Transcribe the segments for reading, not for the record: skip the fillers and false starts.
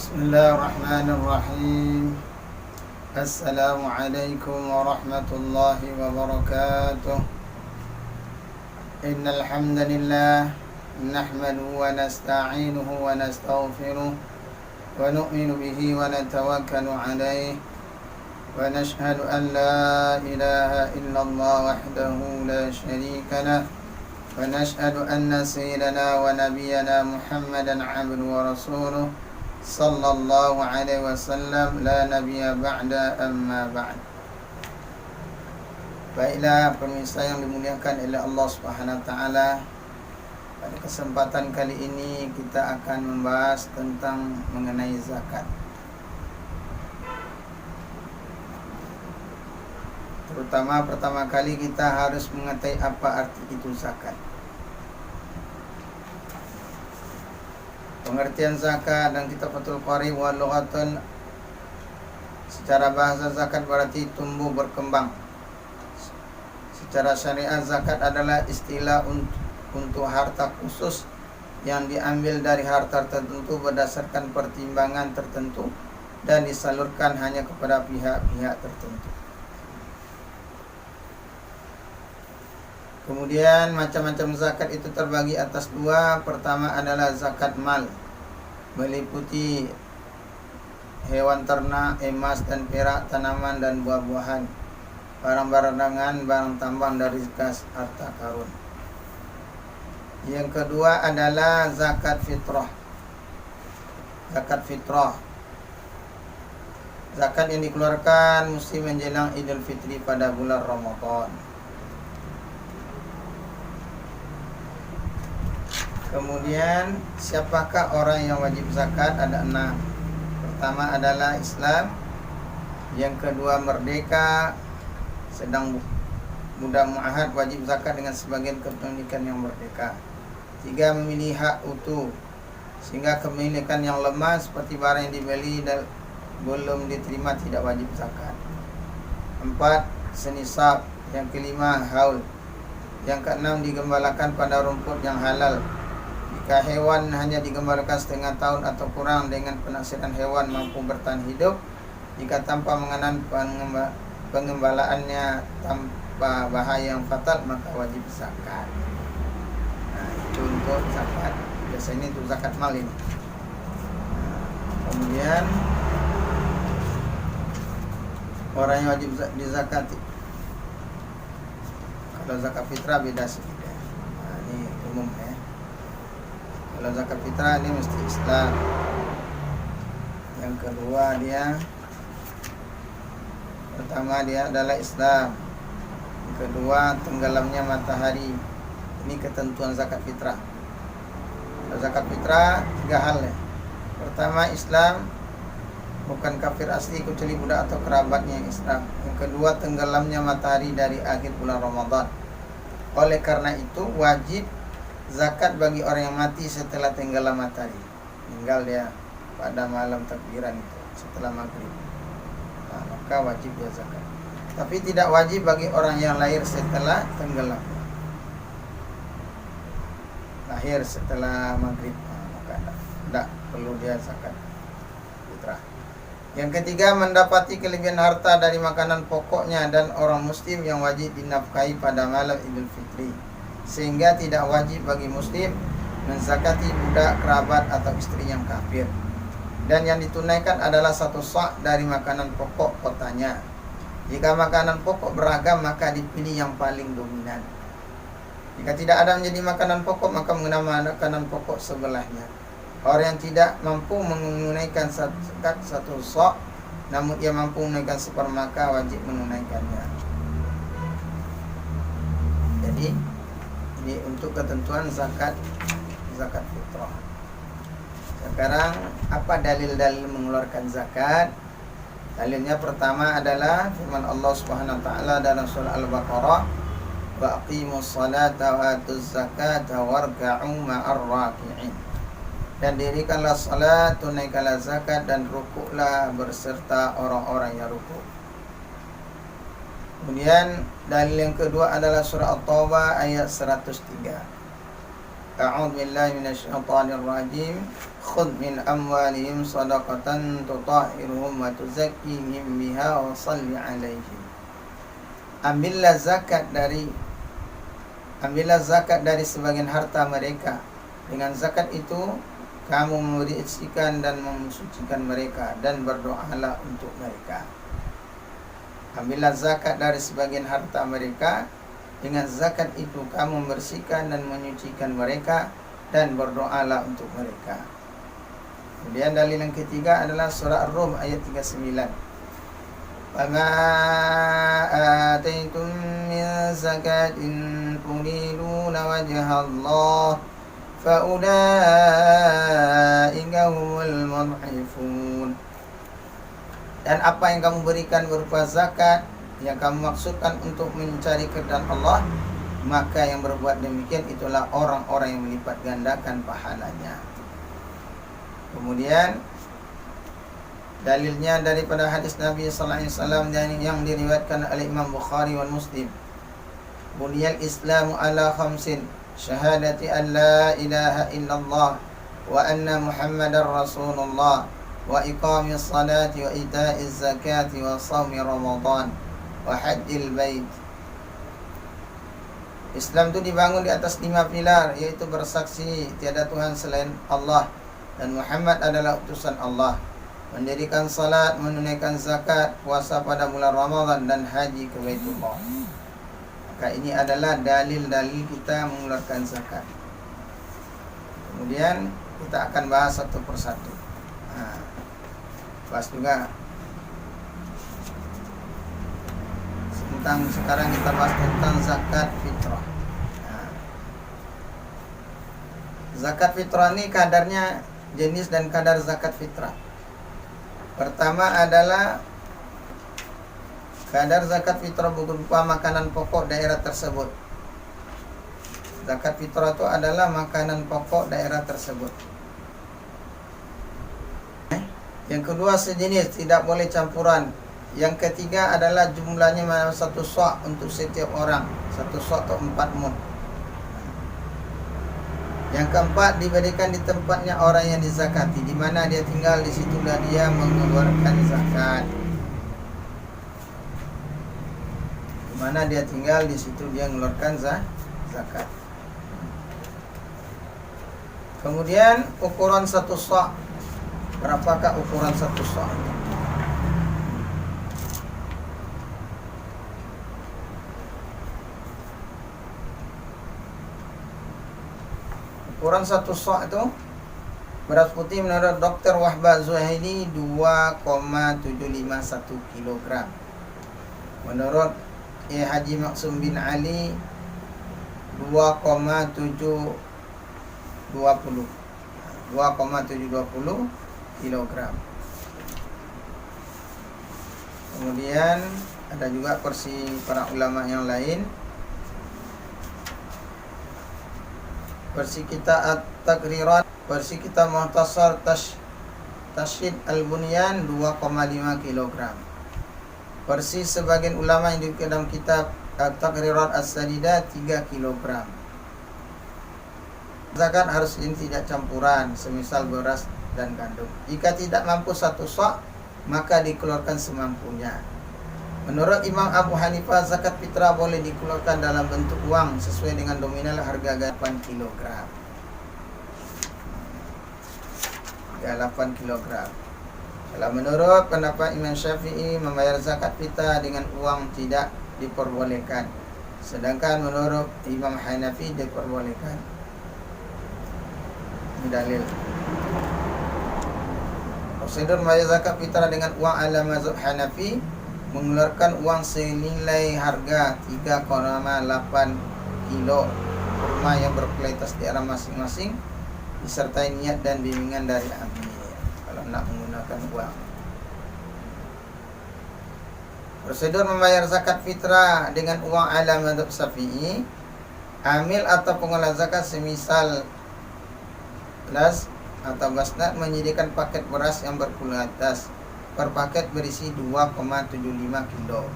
Bismillahirrahmanirrahim. Assalamualaikum warahmatullahi wabarakatuh. Innal hamdalillah nahmaduhu wa nasta'inuhu wa nastaghfiruh wa nu'minu bihi wa natawakkalu 'alaihi wa nashhadu an la ilaha illallah wahdahu la syarika lah wa nashhadu anna sayyidana wa nabiyyana Muhammadan 'abduhu wa rasuluh sallallahu alaihi wasallam la nabiyya ba'da amma ba'd. Baiklah pemirsa yang dimuliakan oleh Allah Subhanahu wa taala, pada kesempatan kali ini kita akan membahas tentang mengenai zakat. Terutama pertama kali kita harus mengetahui apa arti itu zakat. Pengertian zakat dan kita Fathul Qari wa lughatun, secara bahasa zakat berarti tumbuh berkembang. Secara syariat zakat adalah istilah untuk harta khusus yang diambil dari harta tertentu berdasarkan pertimbangan tertentu dan disalurkan hanya kepada pihak-pihak tertentu. Kemudian macam-macam zakat itu terbagi atas dua. Pertama adalah zakat mal, meliputi hewan ternak, emas dan perak, tanaman dan buah-buahan, barang-barang dagangan, barang tambang dari kas harta karun. Yang kedua adalah zakat fitrah. Zakat fitrah, zakat yang dikeluarkan musim menjelang Idul Fitri pada bulan Ramadan. Kemudian siapakah orang yang wajib zakat? Ada 6. Pertama adalah Islam. Yang kedua merdeka, sedang budak mu'ahad wajib zakat dengan sebagian kepemilikan yang merdeka. 3. Memilih hak utuh, sehingga kepemilikan yang lemah seperti barang yang dibeli dan belum diterima tidak wajib zakat. 4. Senisab. Yang kelima haul. Yang keenam digembalakan pada rumput yang halal. Jika hewan hanya digembalakan setengah tahun atau kurang dengan penafsiran hewan mampu bertahan hidup, jika tanpa mengenal pengembalaannya tanpa bahaya yang fatal, maka wajib zakat. Nah, itu untuk zakat. Biasanya itu zakat mal ini. Kemudian orang yang wajib dizakati. Kalau zakat fitrah beda sedikit. Nah, ini umum ya. Kalau zakat fitrah ini mesti Islam. Yang kedua pertama dia adalah Islam. Yang kedua tenggelamnya matahari. Ini ketentuan zakat fitrah. Kalau zakat fitrah 3 hal ya. Pertama Islam, bukan kafir asli kecuali budak atau kerabatnya yang Islam. Yang kedua tenggelamnya matahari dari akhir bulan Ramadan. Oleh karena itu wajib zakat bagi orang yang mati setelah tenggelam matahari. Meninggal dia pada malam takbiran itu setelah maghrib. Nah, maka wajib dia zakat. Tapi tidak wajib bagi orang yang lahir setelah tenggelam. Lahir setelah maghrib, maka tidak perlu dia zakat fitrah. Yang ketiga mendapati kelebihan harta dari makanan pokoknya dan orang muslim yang wajib dinafkahi pada malam Idul Fitri, sehingga tidak wajib bagi muslim menzakati budak, kerabat atau istri yang kafir. Dan yang ditunaikan adalah 1 sa' dari makanan pokok kotanya. Jika makanan pokok beragam, maka dipilih yang paling dominan. Jika tidak ada menjadi makanan pokok, maka menggunakan makanan pokok sebelahnya. Orang yang tidak mampu menunaikan zakat 1 sa', namun ia mampu menunaikan sepermaka, wajib menunaikannya. Jadi ini untuk ketentuan zakat fitrah. Sekarang apa dalil-dalil mengeluarkan zakat? Dalilnya pertama adalah firman Allah Subhanahu wa taala dalam surah Al-Baqarah, "Wa aqimus salata wa atuz zakata warka'u ma'ar raki'in." Dan dirikanlah salat, tunaikanlah zakat dan rukuklah berserta orang-orang yang rukuk. Kemudian dalil yang kedua adalah surah At-Taubah ayat 103. A'udzu billahi minasyaitonir rajim. Khudh min amwalihim shadaqatan tutahhiruhum wa tuzakkihim biha wa shalli 'alaihim. Ambillah zakat dari sebagian harta mereka. Dengan zakat itu kamu membersihkan dan mensucikan mereka, dan berdoalah untuk mereka. Ambillah zakat dari sebagian harta mereka. Dengan zakat itu kamu membersihkan dan menyucikan mereka, dan berdoalah untuk mereka. Kemudian dalil yang ketiga adalah surah Ar-Rum ayat 39. وَمَا آتَيْتُم مِّن زَكَاةٍ تُرِيدُونَ وَجْهَ اللَّهِ فَأُولَٰئِكَ هُمُ الْمُضْعِفُونَ. Dan apa yang kamu berikan berupa zakat yang kamu maksudkan untuk mencari keridhaan Allah, maka yang berbuat demikian itulah orang-orang yang melipat gandakan pahalanya. Kemudian dalilnya daripada hadis Nabi sallallahu alaihi wasallam yang diriwayatkan oleh Imam Bukhari dan Muslim. Buniyal Islamu ala khamsin, syahadati an la ilaha illallah wa anna Muhammadar Rasulullah wa iqamis salati wa ita'iz zakati wa shaumi Ramadan wa hajjil bait. Islam itu dibangun di atas 5 pilar, yaitu bersaksi tiada Tuhan selain Allah dan Muhammad adalah utusan Allah, mendirikan salat, menunaikan zakat, puasa pada bulan Ramadan, dan haji ke Baitullah. Maka ini adalah dalil-dalil kita mengeluarkan zakat. Kemudian kita akan bahas satu persatu. Bahas juga sekarang kita bahas tentang zakat fitrah. Zakat fitrah ini kadarnya, jenis dan kadar zakat fitrah. Pertama adalah kadar zakat fitrah berupa makanan pokok daerah tersebut. Zakat fitrah itu adalah makanan pokok daerah tersebut. Yang kedua sejenis, tidak boleh campuran. Yang ketiga adalah jumlahnya satu sa' untuk setiap orang. Satu sa' atau 4 mud. Yang keempat, diberikan di tempatnya orang yang dizakati, di mana dia tinggal, di situlah dia mengeluarkan zakat. Di mana dia tinggal, di situ dia mengeluarkan zakat. Kemudian ukuran satu sa'. Berapakah ukuran satu sa'? Ukuran satu sa' itu beras putih menurut Dr. Wahbah Zuhaili 2,751 kg. Menurut Haji Maksum bin Ali 2,720 kg. Kemudian ada juga versi para ulama yang lain. Versi kita At-Taqrirat, versi kita Muhtasar Tashid Al-Bunyan 2,5 kg. Versi sebagian ulama yang dikutip dalam kitab At-Taqrirat As-Sadidah 3 kg. Zakat harus ini tidak campuran, semisal beras dan gandum. Jika tidak mampu satu sa', maka dikeluarkan semampunya. Menurut Imam Abu Hanifah, zakat fitrah boleh dikeluarkan dalam bentuk uang sesuai dengan nominal harga 8 kg. 8 kg. Kalau menurut pendapat Imam Syafi'i, membayar zakat fitrah dengan uang tidak diperbolehkan. Sedangkan menurut Imam Hanafi diperbolehkan. Ini dalil. Prosedur membayar zakat fitrah dengan uang ala mazhab Hanafi, mengeluarkan uang senilai harga 3,8 kilo kurma yang berkualitas daerah masing-masing, disertai niat dan bimbingan dari amir kalau nak menggunakan uang. Prosedur membayar zakat fitrah dengan uang ala mazhab Syafi'i, amil atau pengolah zakat semisal Las atau Basnat menyediakan paket beras yang berkualitas. Per paket berisi 2,75 kilo.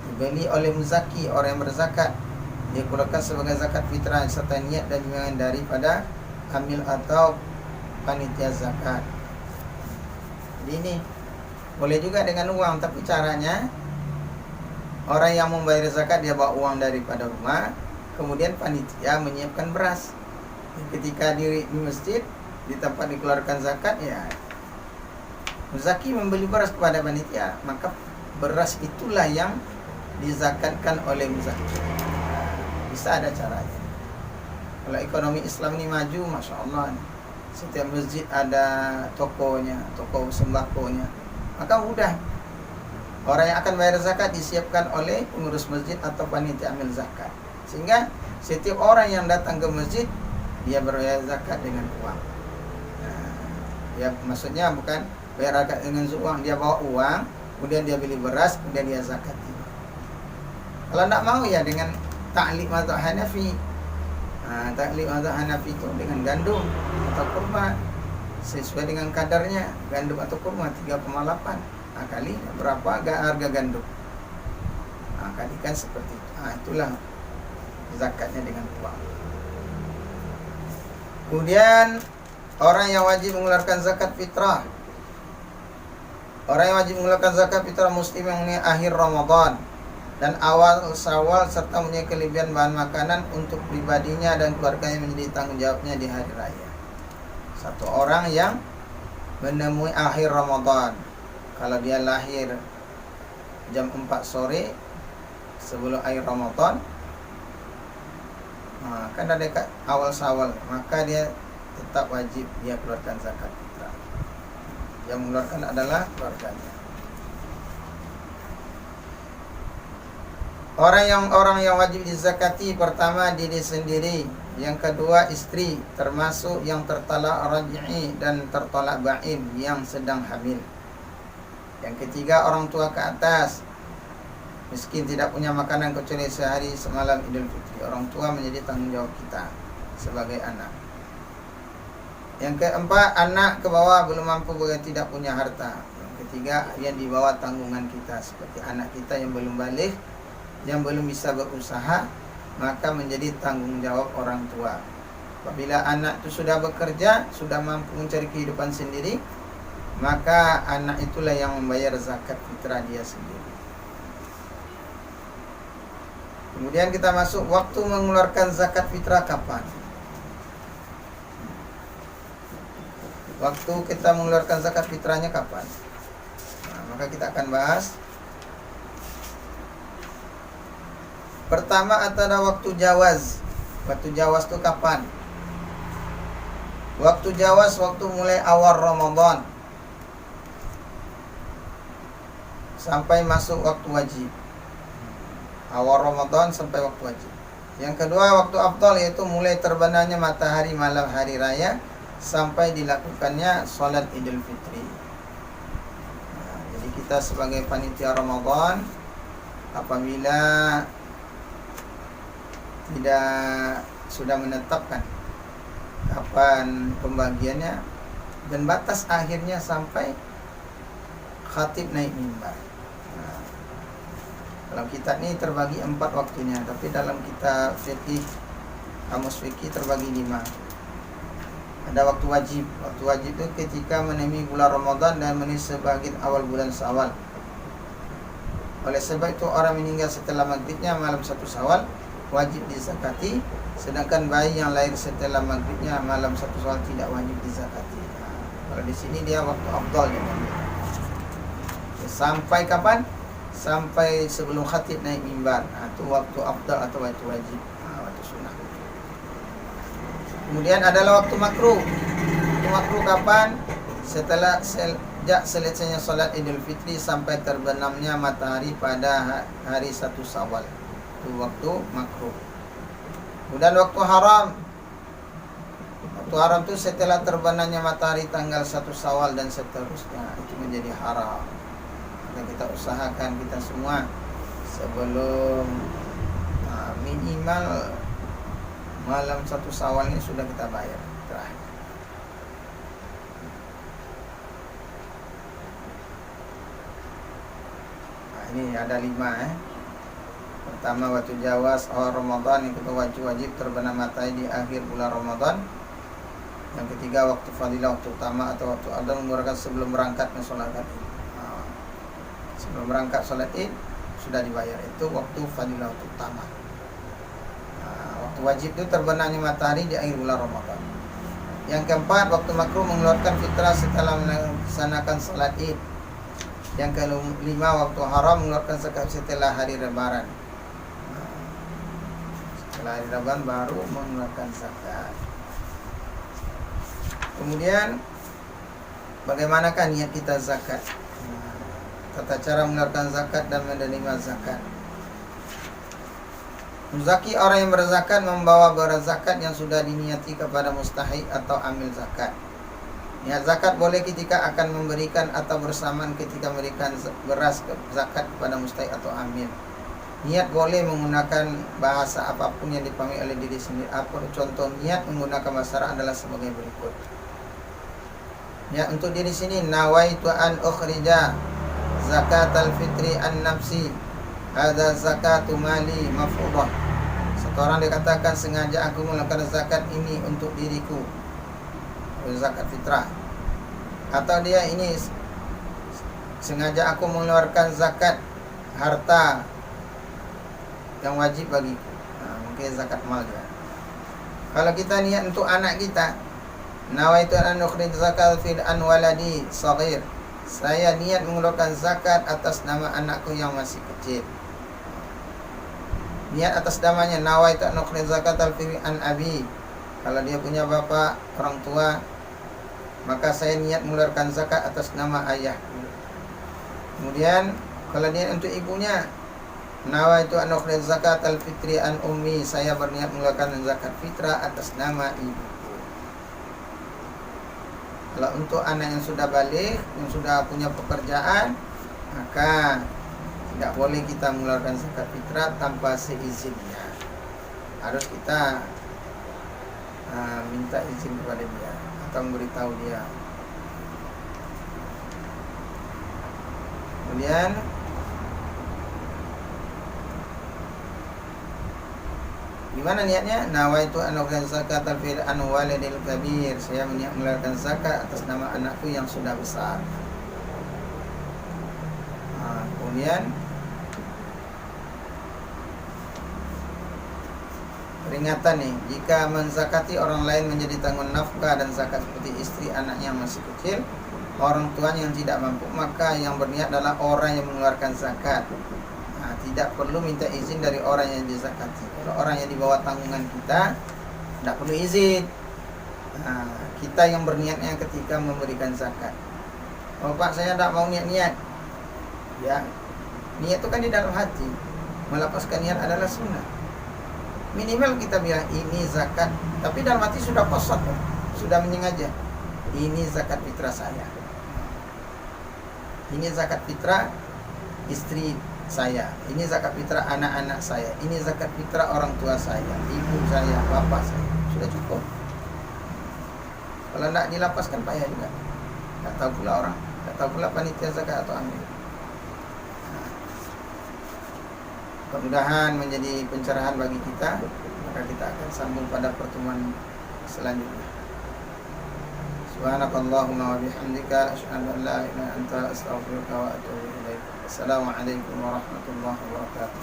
Dibeli oleh muzaki, orang yang berzakat, dia keluarkan sebagai zakat fitrah serta niat dan bimbingan daripada amil atau panitia zakat. Jadi ini boleh juga dengan uang, tapi caranya orang yang membayar zakat dia bawa uang daripada rumah, kemudian panitia menyiapkan beras. Ketika di masjid, di tempat dikeluarkan zakat, ya muzaki membeli beras kepada panitia, maka beras itulah yang dizakatkan oleh muzaki. Bisa ada caranya. Kalau ekonomi Islam ini maju, masya Allah, setiap masjid ada tokonya, toko sembakonya, maka mudah. Orang yang akan bayar zakat disiapkan oleh pengurus masjid atau panitia amil zakat, sehingga setiap orang yang datang ke masjid dia berbayar zakat dengan uang. Ya maksudnya bukan bayar zakat dengan uang, dia bawa uang, kemudian dia beli beras, kemudian dia zakati. Kalau tidak mau ya dengan taklid mazhab Hanafi. Taklid mazhab Hanafi itu dengan gandum atau kurma sesuai dengan kadarnya. Gandum atau kurma 3,8 kali berapa harga gandum. Kalikan seperti itu. Itulah zakatnya dengan uang. Kemudian orang yang wajib mengeluarkan zakat fitrah. Orang yang wajib mengeluarkan zakat fitrah muslim yang ini akhir Ramadan dan awal Syawal serta mempunyai kelebihan bahan makanan untuk pribadinya dan keluarganya menjadi tanggung jawabnya di hari raya. Satu orang yang menemui akhir Ramadan, kalau dia lahir jam 4 sore sebelum akhir Ramadan, kan ada dekat awal Syawal, maka dia tetap wajib dia keluarkan zakat fitrah. Yang mengeluarkan adalah keluarganya. Orang yang wajib dizakati, pertama diri sendiri, yang kedua istri, termasuk yang tertalak raj'i dan tertalak ba'in yang sedang hamil. Yang ketiga orang tua ke atas, miskin tidak punya makanan kecuali sehari semalam Idul Fitri. Orang tua menjadi tanggung jawab kita sebagai anak. Yang keempat anak ke bawah belum mampu tidak punya harta. Yang ketiga yang di bawah tanggungan kita, seperti anak kita yang belum balik, yang belum bisa berusaha, maka menjadi tanggung jawab orang tua. Apabila anak itu sudah bekerja, sudah mampu mencari kehidupan sendiri, maka anak itulah yang membayar zakat fitrah dia sendiri. Kemudian kita masuk waktu mengeluarkan zakat fitrah kapan? Waktu kita mengeluarkan zakat fitrahnya kapan? Maka kita akan bahas. Pertama ada waktu jawaz. Waktu jawaz itu kapan? Waktu jawaz waktu mulai awal Ramadan sampai masuk waktu wajib. Awal Ramadan sampai waktu wajib. Yang kedua waktu afdal, yaitu mulai terbenamnya matahari malam hari raya sampai dilakukannya sholat Idul Fitri. Jadi kita sebagai panitia Ramadan, apabila tidak sudah menetapkan kapan pembagiannya dan batas akhirnya sampai khatib naik mimbar. Dalam kitab ini terbagi 4 waktunya, tapi dalam kitab fikih, kamus fikih terbagi 5. Ada waktu wajib. Waktu wajib itu ketika menemui bulan Ramadan dan menemui sebagian awal bulan Syawal. Oleh sebab itu orang meninggal setelah maghribnya malam 1 Syawal wajib dizakati, sedangkan bayi yang lahir setelah maghribnya malam 1 Syawal tidak wajib dizakati. Kalau di sini dia waktu afdal ya. Sampai kapan? Sampai sebelum khatib naik mimbar. Itu waktu afdal atau waktu wajib, waktu sunnah. Kemudian adalah waktu makruh. Waktu makruh kapan? Setelah sejak selesainya salat Idul Fitri sampai terbenamnya matahari pada hari 1 Syawal. Itu waktu makruh. Kemudian waktu haram. Waktu haram itu setelah terbenamnya matahari tanggal 1 Syawal dan seterusnya, itu menjadi haram. Maka kita usahakan kita semua sebelum minimal malam 1 Syawal ini sudah kita bayar terakhir. Ini ada 5 . pertama waktu jawas awal Ramadan, yang kedua wajib terbenam matahari di akhir bulan Ramadan, yang ketiga waktu fadilah, waktu utama atau waktu adzan mengeluarkan sebelum berangkatnya sholat id. Sebelum berangkat sholat id sudah dibayar, itu waktu fadilah, waktu utama. Waktu wajib itu terbenamnya matahari di akhir bulan Ramadan. Yang keempat, waktu makruh mengeluarkan fitrah setelah melaksanakan sholat id. Yang kelima, waktu haram mengeluarkan zakat setelah hari Lebaran. Setelah hari Lebaran baru mengeluarkan zakat. Kemudian bagaimanakah niat kita zakat? Tata cara mengeluarkan zakat dan menerima zakat. Muzaki, orang yang berzakat, membawa beras zakat yang sudah diniati kepada mustahik atau amil zakat. Niat zakat boleh ketika akan memberikan atau bersamaan ketika memberikan beras zakat kepada mustahik atau amil. Niat boleh menggunakan bahasa apapun yang dipahami oleh diri sendiri. Apa contoh niat menggunakan bahasa Arab adalah sebagai berikut. Niat untuk diri sini, nawaitu an ukhrija zakatal fitri an nafsi, hadza zakatu mali mafruḍah. Satu orang dikatakan, sengaja aku melakukan zakat ini untuk diriku, zakat fitrah. Atau dia ini, sengaja aku mengeluarkan zakat harta yang wajib bagiku. Mungkin zakat mal dia. Kalau kita niat untuk anak kita, nawaitu an ukhrij zakat fil an waladi shaghir, saya niat mengeluarkan zakat atas nama anakku yang masih kecil. Niat atas namanya, nawaitu an ukhrij zakat fil an abi, kalau dia punya bapak, orang tua, maka saya niat mengeluarkan zakat atas nama ayahku. Kemudian kalau niat untuk ibunya, nawaitu an ukhrij zakat al-fitri an ummi, saya berniat mengeluarkan zakat fitrah atas nama ibuku. Kalau untuk anak yang sudah balik, yang sudah punya pekerjaan, maka tidak boleh kita mengeluarkan zakat fitrah tanpa seizinnya. Harus kita minta izin kepada dia atau memberitahu dia. Kemudian gimana niatnya? Nawaitu an ukhrij zakat fil an waladil kabir, saya meniat mengeluarkan zakat atas nama anakku yang sudah besar. Kemudian peringatan nih, jika menzakati orang lain menjadi tanggung nafkah dan zakat seperti istri, anaknya masih kecil, orang tuanya yang tidak mampu, maka yang berniat adalah orang yang mengeluarkan zakat. Tidak perlu minta izin dari orang yang dizakati. Kalau orang yang di bawah tanggungan kita, tidak perlu izin. Kita yang berniatnya ketika memberikan zakat. Oh Pak, saya tidak mau niat-niat. Ya, niat itu kan di dalam hati. Melepaskan niat adalah sunnah. Minimal kita bilang ini zakat, tapi dalam hati sudah qasad, sudah menyengaja. Ini zakat fitrah saya. Ini zakat fitrah istri saya. Ini zakat fitrah anak-anak saya. Ini zakat fitrah orang tua saya, ibu saya, bapak saya. Sudah cukup. Kalau tidak dilapaskan payah juga. Tak tahu pula orang, tak tahu pula panitia zakat atau amil. Mudah-mudahan menjadi pencerahan bagi kita. Maka kita akan sambung pada pertemuan selanjutnya. Subhanakallahumma wa bihamdika, asyhadu an la ilaha illa anta, astaghfiruka wa atubu ilaik. Assalamualaikum warahmatullahi wabarakatuh.